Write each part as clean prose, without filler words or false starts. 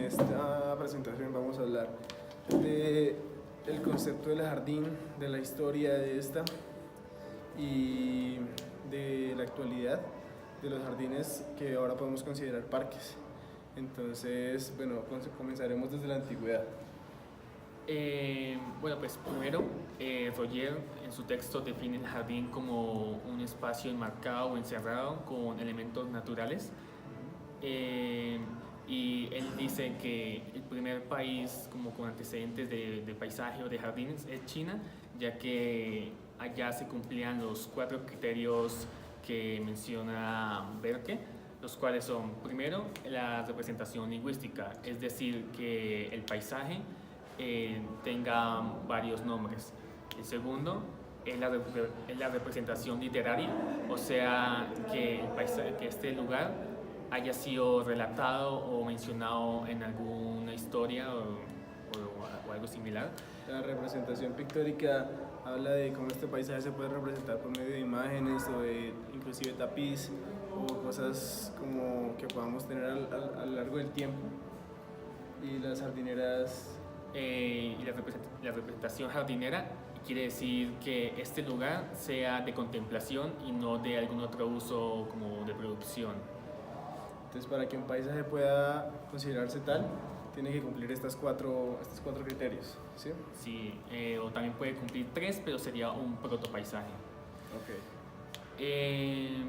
esta presentación vamos a hablar de el concepto del jardín, de la historia de esta y de la actualidad de los jardines que ahora podemos considerar parques. Entonces, bueno, comenzaremos desde la antigüedad. Bueno, pues primero, Roger en su texto define el jardín como un espacio enmarcado o encerrado con elementos naturales. Y él dice que el primer país como con antecedentes de paisaje o de jardines es China, ya que allá se cumplían los 4 criterios que menciona Berke, los cuales son, primero, la representación lingüística, es decir, que el paisaje tenga varios nombres. El segundo es la representación literaria, o sea, que este lugar haya sido relatado o mencionado en alguna historia o algo similar. La representación pictórica habla de cómo este paisaje se puede representar por medio de imágenes o de inclusive tapiz o cosas como que podamos tener a lo largo del tiempo. Y las jardineras... y la representación jardinera quiere decir que este lugar sea de contemplación y no de algún otro uso como de producción. Entonces, para que un paisaje pueda considerarse tal, tiene que cumplir estos cuatro criterios, ¿sí? Sí, o también puede cumplir 3, pero sería un protopaisaje. Okay.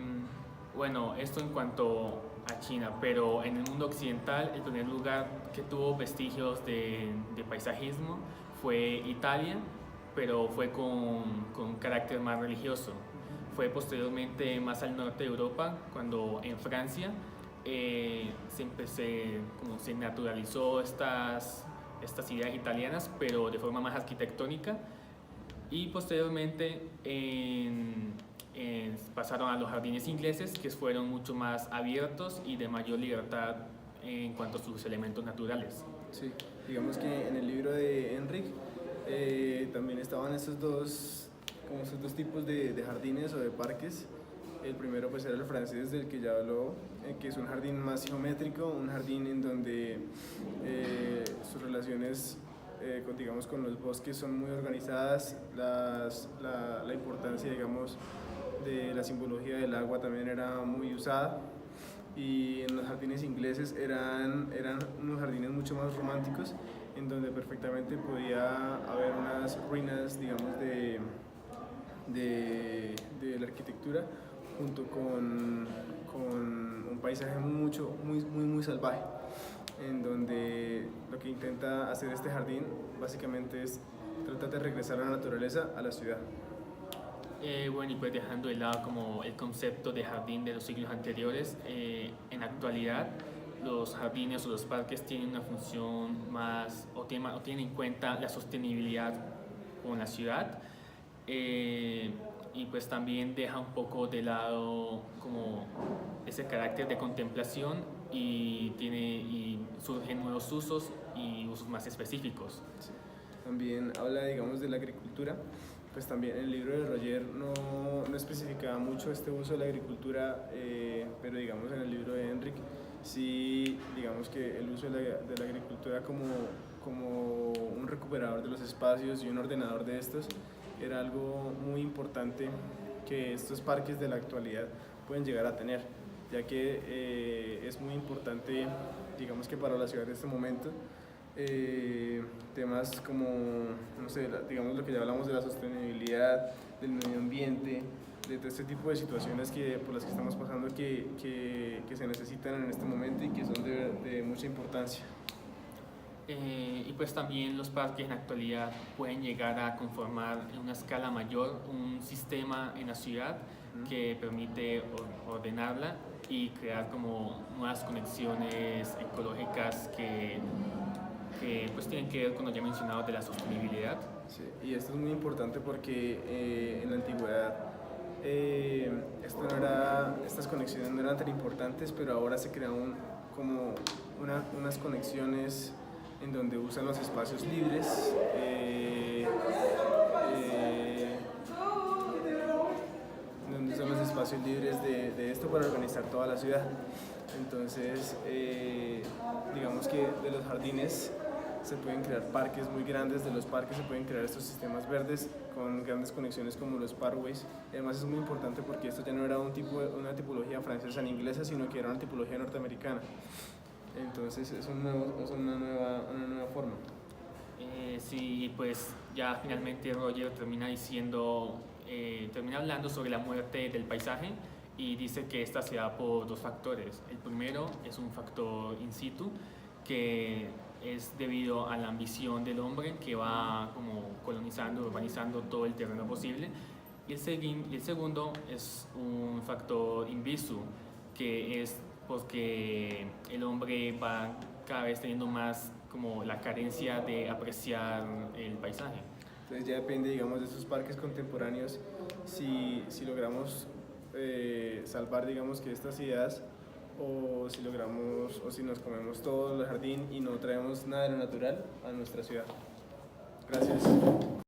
Bueno, esto en cuanto a China, pero en el mundo occidental el primer lugar que tuvo vestigios de paisajismo fue Italia, pero fue con un carácter más religioso. Fue posteriormente más al norte de Europa, cuando en Francia se naturalizó estas ideas italianas, pero de forma más arquitectónica, y posteriormente pasaron a los jardines ingleses, que fueron mucho más abiertos y de mayor libertad en cuanto a sus elementos naturales. Sí, digamos que en el libro de Enric también estaban estos dos tipos de jardines o de parques. El primero pues era el francés, del que ya habló, que es un jardín más geométrico, un jardín en donde sus relaciones con los bosques son muy organizadas, la importancia, digamos, de la simbología del agua también era muy usada, y en los jardines ingleses eran unos jardines mucho más románticos, en donde perfectamente podía haber unas ruinas, digamos, de la arquitectura, junto con un paisaje muy salvaje, en donde lo que intenta hacer este jardín básicamente es tratar de regresar a la naturaleza, a la ciudad. Bueno, y pues dejando de lado como el concepto de jardín de los siglos anteriores, en la actualidad los jardines o los parques tienen una función más, o tienen en cuenta la sostenibilidad con la ciudad, y pues también deja un poco de lado como ese carácter de contemplación, y surgen nuevos usos y usos más específicos. Sí. También habla, digamos, de la agricultura. Pues también el libro de Roger no especificaba mucho este uso de la agricultura, pero digamos en el libro de Enric sí, digamos que el uso de la agricultura como un recuperador de los espacios y un ordenador de estos era algo muy importante que estos parques de la actualidad pueden llegar a tener, ya que es muy importante, digamos que para la ciudad de este momento, temas como, no sé, digamos lo que ya hablamos de la sostenibilidad, del medio ambiente, de todo este tipo de situaciones por las que estamos pasando que se necesitan en este momento y que son de mucha importancia. Y pues también los parques en la actualidad pueden llegar a conformar en una escala mayor un sistema en la ciudad que permite ordenarla y crear como nuevas conexiones ecológicas que pues tienen que ver con lo ya mencionado de la sostenibilidad. Sí, y esto es muy importante porque en la antigüedad estas conexiones no eran tan importantes, pero ahora se crean como unas conexiones en donde usan los espacios libres, de esto para organizar toda la ciudad. Entonces, digamos que de los jardines se pueden crear parques muy grandes, de los parques se pueden crear estos sistemas verdes con grandes conexiones como los parkways. Además es muy importante porque esto ya no era una tipología francesa ni inglesa, sino que era una tipología norteamericana. Entonces es una nueva forma. Sí, pues ya finalmente Roger termina termina hablando sobre la muerte del paisaje y dice que esta se da por dos factores. El primero es un factor in situ, que es debido a la ambición del hombre que va como colonizando, urbanizando todo el terreno posible. Y el segundo es un factor in visu, que es porque el hombre va cada vez teniendo más como la carencia de apreciar el paisaje. Entonces ya depende, digamos, de esos parques contemporáneos, si logramos salvar, digamos, que estas ideas, o si nos comemos todo el jardín y no traemos nada de lo natural a nuestra ciudad. Gracias.